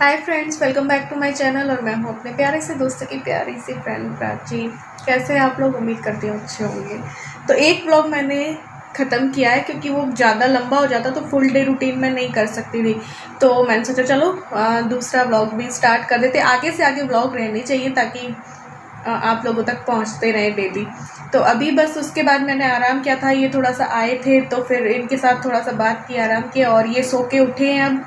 Hi friends, welcome back to my channel. और मैं हूँ अपने प्यारे से दोस्तों की प्यारी सी फ्रेंड प्राची। कैसे हैं आप लोग? उम्मीद करती हूँ अच्छे होंगे। तो एक व्लॉग मैंने ख़त्म किया है क्योंकि वो ज़्यादा लंबा हो जाता तो फुल डे रूटीन में नहीं कर सकती थी। तो मैंने सोचा चलो दूसरा व्लॉग भी स्टार्ट कर देते। आगे से आगे व्लॉग रहने चाहिए ताकि आप लोगों तक पहुँचते रहे डेली। तो अभी बस उसके बाद मैंने आराम किया था। ये थोड़ा सा आए थे तो फिर इनके साथ थोड़ा सा बात की, आराम किया और ये सो के उठे हैं अब।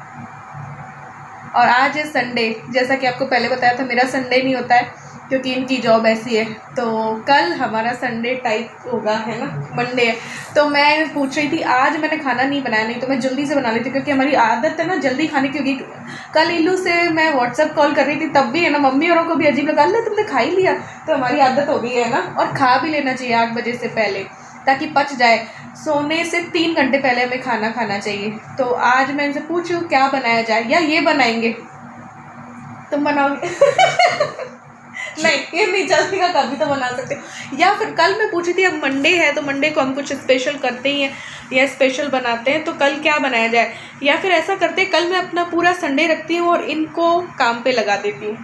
और आज है संडे। जैसा कि आपको पहले बताया था, मेरा संडे नहीं होता है क्योंकि इनकी जॉब ऐसी है। तो कल हमारा संडे टाइप होगा, है ना, मंडे है। तो मैं पूछ रही थी, आज मैंने खाना नहीं बनाया, नहीं तो मैं जल्दी से बना लेती क्योंकि हमारी आदत है ना जल्दी खाने की। क्योंकि कल इल्लू से मैं व्हाट्सएप कॉल कर रही थी तब भी है ना, मम्मी औरों को भी अजीब लगा, ले तुमने खा ही लिया। तो हमारी आदत हो गई है ना। और खा भी लेना चाहिए 8 बजे से पहले ताकि पच जाए। सोने से 3 घंटे पहले हमें खाना खाना चाहिए। तो आज मैं इनसे पूछूं क्या बनाया जाए, या ये बनाएंगे? तुम बनाओगे? नहीं, ये नहीं चलेगा, कभी तो बना सकते हो। या फिर कल मैं पूछी थी, अब मंडे है तो मंडे को हम कुछ स्पेशल करते ही हैं या स्पेशल बनाते हैं, तो कल क्या बनाया जाए। या फिर ऐसा करते हैं, कल मैं अपना पूरा संडे रखती हूँ और इनको काम पे लगा देती हूँ।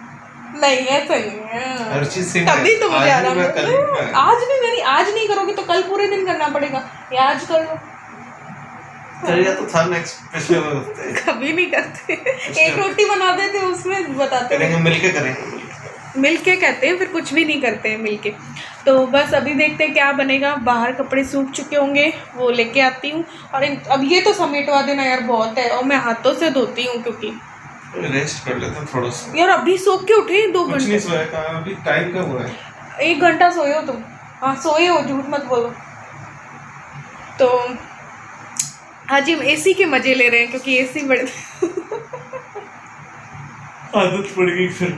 नहीं, ऐसा नहीं है, तभी तो मुझे आराम। आज भी मेरी आज नहीं करोगे तो कल पूरे दिन करना पड़ेगा, या आज कर लो। तो था स्पेशल कभी नहीं करते। एक रोटी बना देते उसमें बताते हैं मिलके करेंगे। मिलके कहते हैं, फिर कुछ भी नहीं करते हैं मिलके। तो बस अभी देखते हैं क्या बनेगा। बाहर कपड़े सूख चुके होंगे, वो लेके आती हूँ। और अब ये तो समेटवा देना यार, बहुत है। और मैं हाथों से धोती हूँ क्योंकि रेस्ट कर लेते हैं थोड़ा सा। यार अभी सो के उठे 2 घंटे। कुछ नहीं सोया, कहाँ अभी टाइम कब हुआ है? 1 घंटा सोए हो तुम? हाँ सोए हो, झूठ मत बोलो। तो आज हम एसी के मजे ले रहे हैं क्योंकि एसी बड़े आदत पड़ गई, फिर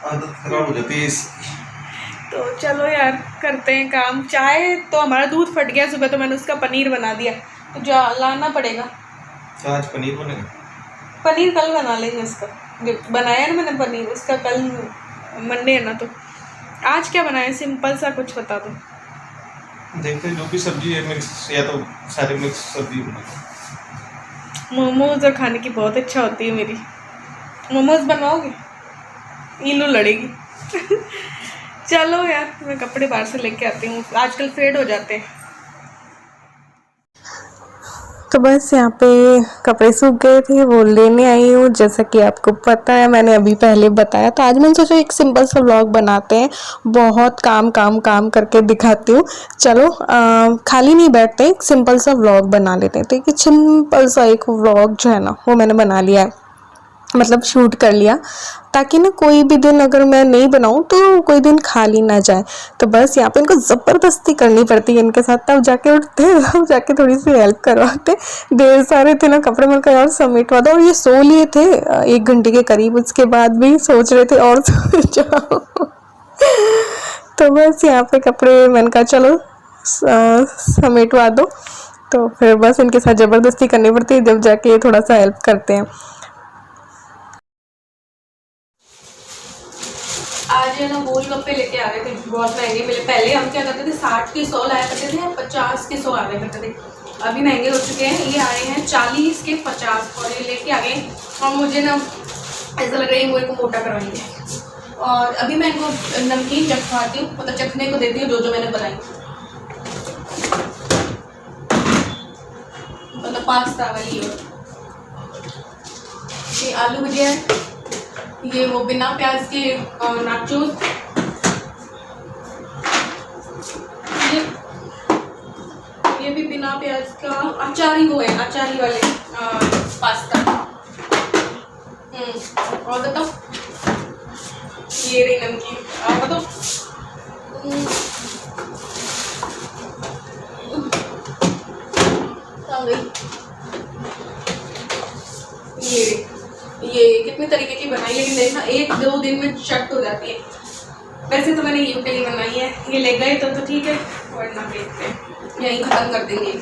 आदत खराब हो जाती है इसकी। तो चलो यार करते हैं काम। चाय तो हमारा दूध फट गया सुबह, तो मैंने उसका पनीर बना दिया, तो जा लाना पड़ेगा। तो आज पनीर बनेगा? पनीर कल बना लेंगे उसका, जो बनाया ना मैंने पनीर उसका। कल मंडे है ना, तो आज क्या बनाया? सिंपल सा कुछ बता दो। देखते हैं जो भी सब्जी है मिक्स, या तो सारी मिक्स सब्जी बना। मोमोज खाने की बहुत इच्छा होती है मेरी। मोमोज बनवाओगे? इल्लू लड़ेगी। चलो यार, मैं कपड़े बाहर से लेके आती हूँ, आजकल फेड हो जाते हैं। तो बस यहाँ पे कपड़े सूख गए थे, वो लेने आई हूँ। जैसा कि आपको पता है, मैंने अभी पहले बताया, तो आज मैंने सोचा एक सिंपल सा व्लॉग बनाते हैं। बहुत काम काम काम करके दिखाती हूँ। चलो खाली नहीं बैठते, एक सिंपल सा व्लॉग बना लेते हैं। तो एक सिंपल सा एक व्लॉग जो है ना, वो मैंने बना लिया है, मतलब शूट कर लिया, ताकि ना कोई भी दिन अगर मैं नहीं बनाऊँ तो कोई दिन खाली ना जाए। तो बस यहाँ पे इनको ज़बरदस्ती करनी पड़ती है इनके साथ, तब जाके उठते हैं, तब जाके थोड़ी सी हेल्प करवाते। देर सारे थे ना कपड़े, मिलकर यार समेटवा दो। और ये सो लिए थे 1 घंटे के करीब, उसके बाद भी सोच रहे थे और सो जाओ। तो बस यहाँ पे कपड़े मैंने कहा चलो समेटवा दो। तो फिर बस इनके साथ ज़बरदस्ती करनी पड़ती है, जब जाके थोड़ा सा हेल्प करते हैं। आज है ना गोलगप्पे लेके आ रहे थे, बहुत महंगे मिले। पहले हम क्या करते थे, 60 के 100 लाया करते थे, 50 के 100 आया करते थे। अभी महंगे हो चुके हैं, ये आए हैं 40 के 50 और ये लेके आ गए। और मुझे ना ऐसा लग रहा है वो मोटा करवाएंगे। और अभी मैं इनको नमकीन चखवाती हूँ, मतलब चखने को देती हूँ जो जो मैंने बनाई, मतलब पास्ता वाली। ये आलू भुजिया है, ये वो बिना प्याज के नाचोस, ये भी बिना प्याज का अचारी, वो है अचारी वाले पास्ता। और बताओ, ये रही नमकीन। और बताओ, ये कितने तरीके की बनाई, लेकिन देखना 1-2 दिन में शट हो जाती है। वैसे तो मैंने ये के लिए बनाई है, ये ले गए तो ठीक है, वरना देखते हैं यहीं ख़त्म कर देंगे।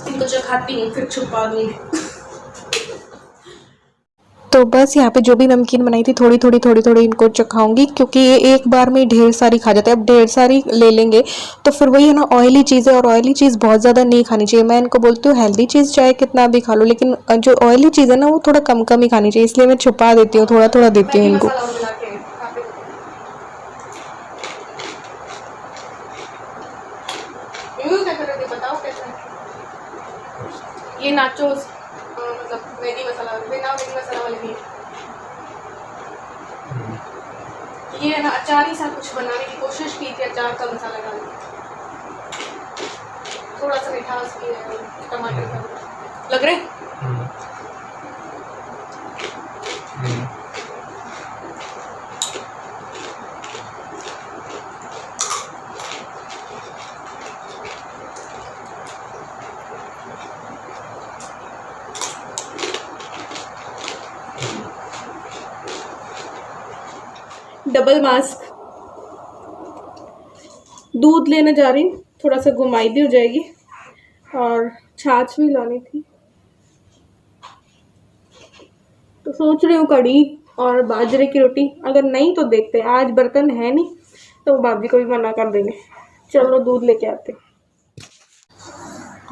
इनको चखाती हूँ फिर छुपा दूँगी। तो बस यहाँ पे जो भी नमकीन बनाई थी थोड़ी थोड़ी इनको चखाऊंगी, क्योंकि ये एक बार में ढेर सारी खा जाते हैं। अब ढेर सारी ले लेंगे तो फिर वही है ना, ऑयली चीज़ है और ऑयली चीज़ बहुत ज़्यादा नहीं खानी चाहिए। मैं इनको बोलती हूँ हेल्दी चीज़ चाहे कितना भी खा लो, लेकिन जो ऑयली चीज़ है ना वो थोड़ा कम कम ही खानी चाहिए, इसलिए मैं छुपा देती हूँ, थोड़ा थोड़ा देती हूँ इनको। ये नाचोस मतलब मैगी मसाला, बिना मैगी मसाला वाले भी। ये है ना अचार ही सा कुछ बनाने की कोशिश की थी, अचार का मसाला डाल के, थोड़ा सा मिठास भी है, टमाटर का लग रहे। डबल मास्क, दूध लेने जा रही हूँ, थोड़ा सा घुमाई भी हो जाएगी और छाछ भी लानी थी, तो सोच रही हूँ कढ़ी और बाजरे की रोटी। अगर नहीं तो देखते हैं, आज बर्तन है नहीं तो भाभी को भी मना कर देंगे। चलो दूध लेके आते।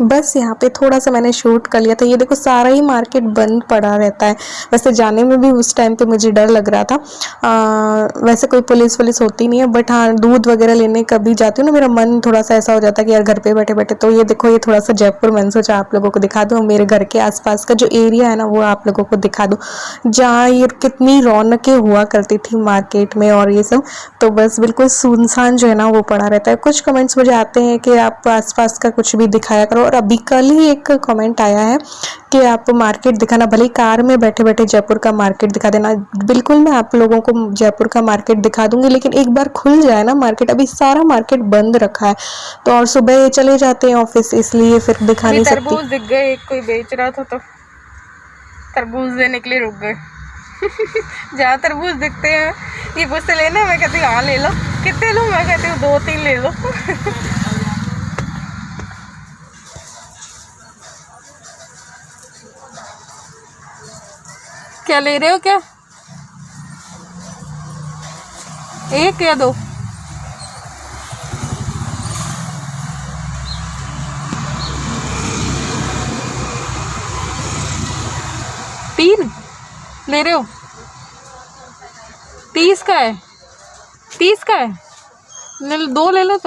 बस यहाँ पे थोड़ा सा मैंने शूट कर लिया था। ये देखो सारा ही मार्केट बंद पड़ा रहता है। वैसे जाने में भी उस टाइम पे मुझे डर लग रहा था। वैसे कोई पुलिस होती नहीं है, बट हाँ दूध वगैरह लेने कभी जाती हूँ ना, मेरा मन थोड़ा सा ऐसा हो जाता है कि यार घर पे बैठे बैठे। तो ये देखो ये थोड़ा सा जयपुर मैंने सोचा आप लोगों को दिखा दूँ, मेरे घर के आसपास का जो एरिया है ना वो आप लोगों को दिखा दूँ, जहाँ ये कितनी रौनकें हुआ करती थी मार्केट में और ये सब। तो बस बिल्कुल सुनसान जो है ना वो पड़ा रहता है। कुछ कमेंट्स मुझे आते हैं कि आप आसपास का कुछ भी दिखाया करो, और अभी कल ही एक कमेंट आया है कि आप मार्केट दिखाना, भले ही कार में बैठे बैठे जयपुर का मार्केट दिखा देना। बिल्कुल मैं आप लोगों को जयपुर का मार्केट दिखा दूंगी, लेकिन एक बार खुल जाए ना मार्केट। अभी सारा मार्केट बंद रखा है तो, और सुबह चले जाते हैं ऑफिस, इसलिए फिर दिखा नहीं सकती। तरबूज दिख गए, एक कोई बेच रहा था तो तरबूज देने के लिए रुक गए। जहाँ तरबूज दिखते हैं ये मुझसे लेना, मैं कहती हूँ हाँ ले लो। कितने लूँ? मैं कहती हूँ 2-3 ले लो। क्या ले रहे हो? क्या एक या 2? तीन ले रहे हो? 30 का है, 30 का है, ले लो 2 ले लो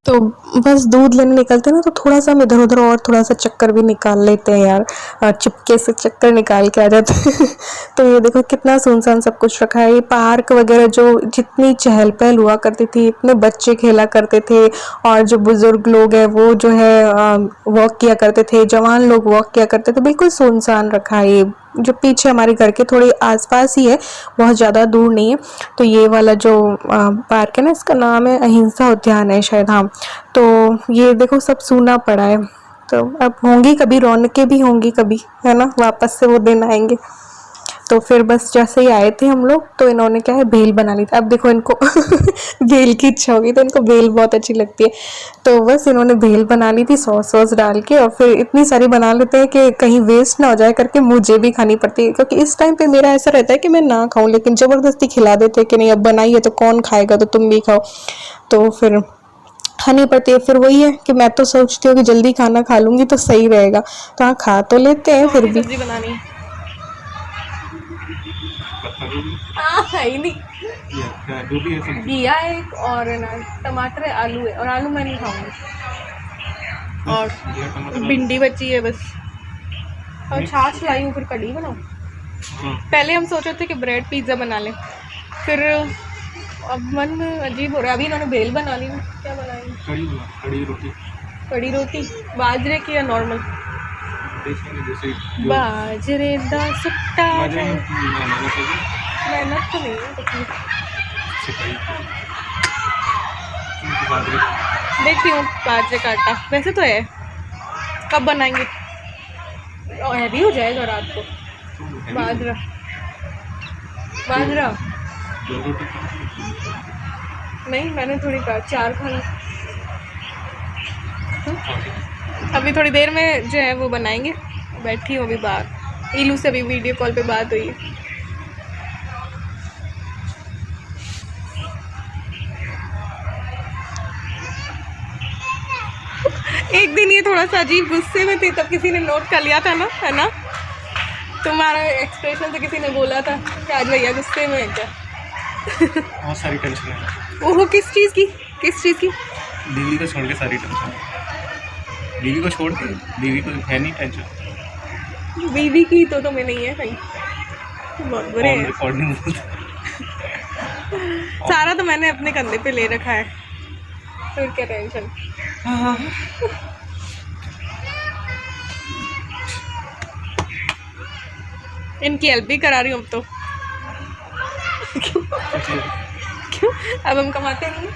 तो बस दूध लेने निकलते ना तो थोड़ा सा हम इधर उधर और थोड़ा सा चक्कर भी निकाल लेते हैं यार, चुपके से चक्कर निकाल के आ जाते हैं। तो ये देखो कितना सुनसान सब कुछ रखा है। ये पार्क वगैरह जो जितनी चहल पहल हुआ करती थी, इतने बच्चे खेला करते थे और जो बुजुर्ग लोग हैं वो जो है वॉक किया करते थे, जवान लोग वॉक किया करते थे, बिल्कुल सुनसान रखा है। ये जो पीछे हमारे घर के थोड़े आसपास ही है, बहुत ज़्यादा दूर नहीं है। तो ये वाला जो पार्क है ना, इसका नाम है अहिंसा उद्यान है शायद, हाँ। तो ये देखो सब सूना पड़ा है। तो अब होंगी कभी रौनकें भी होंगी कभी, है ना, वापस से वो दिन आएंगे। तो फिर बस जैसे ही आए थे हम लोग तो इन्होंने क्या है भेल बना ली थी। अब देखो इनको भेल की इच्छा होगी, तो इनको भेल बहुत अच्छी लगती है। तो बस इन्होंने भेल बना ली थी सॉस वॉस डाल के, और फिर इतनी सारी बना लेते हैं कि कहीं वेस्ट ना हो जाए करके मुझे भी खानी पड़ती है, क्योंकि इस टाइम पे मेरा ऐसा रहता है कि मैं ना खाऊं, लेकिन ज़बरदस्ती खिला देते हैं कि नहीं अब बनाई है तो कौन खाएगा, तो तुम भी खाओ। तो फिर खानी पड़ती है। फिर वही है कि मैं तो सोचती हूँ कि जल्दी खाना खा लूँगी तो सही रहेगा, तो हाँ खा तो लेते हैं फिर भी। बनानी है ही नहीं, घिया एक और ना टमाटर है, आलू है, और आलू मैं नहीं खाऊंगी, और भिंडी बची है बस, और छाछ लाई हूँ। फिर कढ़ी बनाऊँ। पहले हम सोचे थे कि ब्रेड पिज़्ज़ा बना लें, फिर अब मन में अजीब हो रहा है। अभी इन्होंने भेल बना ली, क्या बनाएंगे? कढ़ी रोटी बाजरे की या नॉर्मल? बाजरे दा सुट्टा मेहनत तो नहीं है कुछ। देखती हूँ बाजरे का आटा वैसे तो है, कब बनाएंगे? हैवी हो जाएगा रात को। बाजरा बाजरा नहीं, मैंने थोड़ी 4 खाना। अभी थोड़ी देर में जो है वो बनाएंगे। बैठी हूँ अभी बाहर, इलू से अभी वीडियो कॉल पे बात हुई है। एक दिन ये थोड़ा सा अजीब गुस्से में थे, तब किसी ने नोट कर लिया था ना, है ना? तुम्हारा एक्सप्रेशन से किसी ने बोला था कि आज भैया गुस्से में है क्या? बहुत सारी टेंशन है। ओहो, किस चीज़ की? किस चीज़ की? बीवी को छोड़ के सारी टेंशन। बीवी को छोड़ के, बीवी को है नहीं टेंशन। बीवी की तो तुम्हें नहीं है कहीं। बहुत बुरे हैं। रिकॉर्डिंग सारा तो मैंने अपने कंधे पे ले रखा है, फिर क्या टेंशन। इनकी हेल्प भी करा रही हूँ अब तो। क्यों? अब हम कमाते नहीं।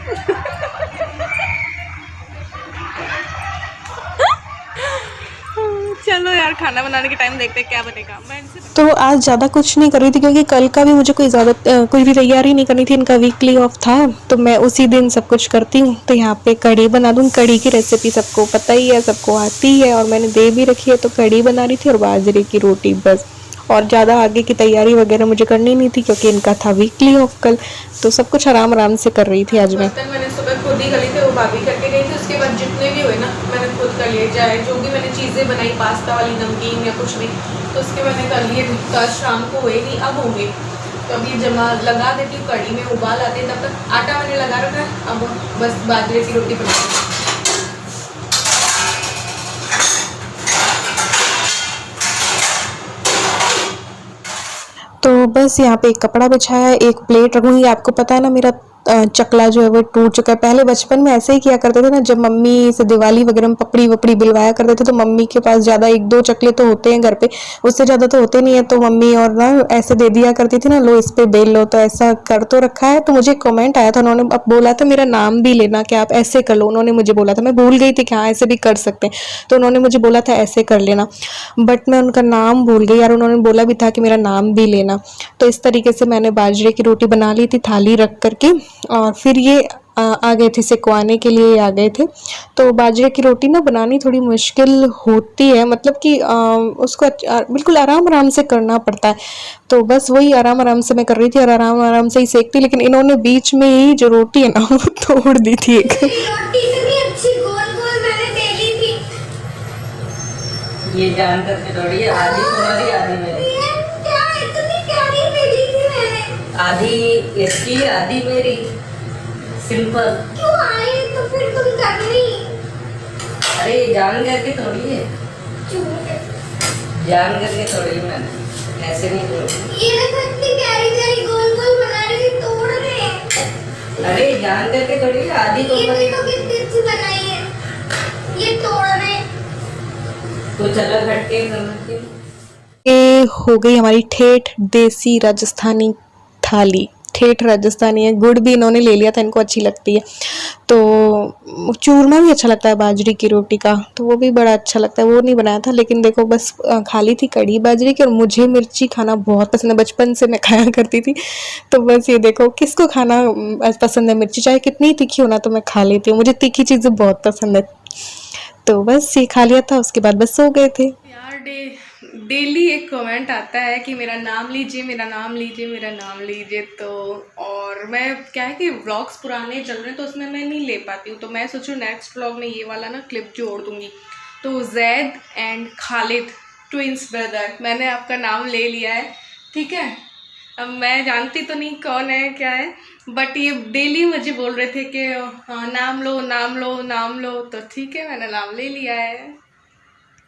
चलो यार, खाना बनाने के टाइम देखते हैं क्या बनेगा। मैं इनसे तो आज ज़्यादा कुछ नहीं कर रही थी क्योंकि कल का भी मुझे कोई भी तैयारी नहीं करनी थी, इनका वीकली ऑफ था, तो मैं उसी दिन सब कुछ करती हूँ। तो यहाँ पे कढ़ी बना दूँ। कढ़ी की रेसिपी सबको पता ही है, सबको आती है, और मैंने दे भी रखी है। तो कढ़ी बना रही थी और बाजरे की रोटी बस, और ज़्यादा आगे की तैयारी वगैरह मुझे करनी नहीं थी क्योंकि इनका था वीकली ऑफ कल। तो सब कुछ आराम आराम से कर रही थी आज मैं। मैंने सुबह खुद ही कर ली थी, वो भाभी करके गई थी। उसके बाद जितने भी हुए ना मैंने खुद कर लिए, चाहे जो भी मैंने चीज़ें बनाई, पास्ता वाली, नमकीन या कुछ भी, तो उसके मैंने कर लिए। कल शाम को हुए नहीं, अब होंगे। तो अब ये जमा लगा देती हूँ, कढ़ी में उबाल आते हैं, तब तक आटा मैंने लगा रखा है। अब बस बाजरे की रोटी बनाऊँगी। तो बस यहाँ पे एक कपड़ा बिछाया है, एक प्लेट रखूँगी। आपको पता है ना, मेरा चकला जो है वो टूट चुका है। पहले बचपन में ऐसे ही किया करते थे ना, जब मम्मी से दिवाली वगैरह में पपड़ी वपड़ी बिलवाया करते थे, तो मम्मी के पास ज़्यादा 1-2 चकले तो होते हैं घर पे, उससे ज़्यादा तो होते नहीं है। तो मम्मी और ना ऐसे दे दिया करती थी ना, लो इस पे बेल लो। तो ऐसा कर तो रखा है। तो मुझे कमेंट आया था, उन्होंने अब बोला था मेरा नाम भी लेना कि आप ऐसे कर लो। उन्होंने मुझे बोला था, मैं भूल गई थी कि हाँ ऐसे भी कर सकते हैं, तो उन्होंने मुझे बोला था ऐसे कर लेना, बट मैं उनका नाम भूल गई यार। उन्होंने बोला भी था कि मेरा नाम भी लेना। तो इस तरीके से मैंने बाजरे की रोटी बना ली थी थाली रख करके, और फिर ये आ गए थे सिकवाने के लिए, आ गए थे। तो बाजरे की रोटी ना बनानी थोड़ी मुश्किल होती है, मतलब कि उसको बिल्कुल आराम आराम से करना पड़ता है। तो बस वही आराम आराम से मैं कर रही थी और आराम आराम से ही सेकती, लेकिन इन्होंने बीच में ही जो रोटी है ना वो तोड़ दी थी एक। रोटी इतनी अच्छी गोल गोल मैंने बेली थी। ये जान करके थोड़ी है, आधी तुम्हारी आधी मेरी। क्या इतनी प्यारी बेली थी मैंने। आधी इसकी आधी मेरी, सिंपल। क्यों आई तो फिर तुम करनी। अरे जान करके थोड़ी है, जान करके थोड़ी, मैंने ऐसे नहीं तोड़ी। ये देखो इतनी प्यारी प्यारी गोल गोल बना रही थी, तोड़ रहे हैं। अरे जान करके थोड़ी है, आधी ये तुम्हारी। देखो कितनी अच्छी बनाई है, ये तोड़ रहे हैं। कुछ अलग हटके करना। ये हो गई हमारी ठेठ देसी राजस्थानी थाली। ठेठ राजस्थानी है, गुड़ भी इन्होंने ले लिया था, इनको अच्छी लगती है। तो चूरमा भी अच्छा लगता है बाजरे की रोटी का, तो वो भी बड़ा अच्छा लगता है, वो नहीं बनाया था। लेकिन देखो बस खाली थी कड़ी बाजरे की, और मुझे मिर्ची खाना बहुत पसंद है, बचपन से मैं खाया करती थी। तो बस ये देखो किसको खाना पसंद है मिर्ची, चाहे कितनी तीखी हो ना तो मैं खा लेती हूँ, मुझे तीखी चीज़ें बहुत पसंद है। तो बस ये खा लिया था, उसके बाद बस सो गए थे। यार डेली एक कमेंट आता है कि मेरा नाम लीजिए, मेरा नाम लीजिए, मेरा नाम लीजिए। तो और मैं क्या है कि व्लॉग्स पुराने चल रहे हैं तो उसमें मैं नहीं ले पाती हूँ, तो मैं सोचूँ नेक्स्ट व्लॉग में ये वाला ना क्लिप जोड़ दूँगी। तो Zaid and Khalid twins brother, मैंने आपका नाम ले लिया है, ठीक है। अब मैं जानती तो नहीं कौन है क्या है, बट ये डेली मुझे बोल रहे थे कि हाँ नाम लो नाम लो नाम लो, तो ठीक है मैंने नाम ले लिया है।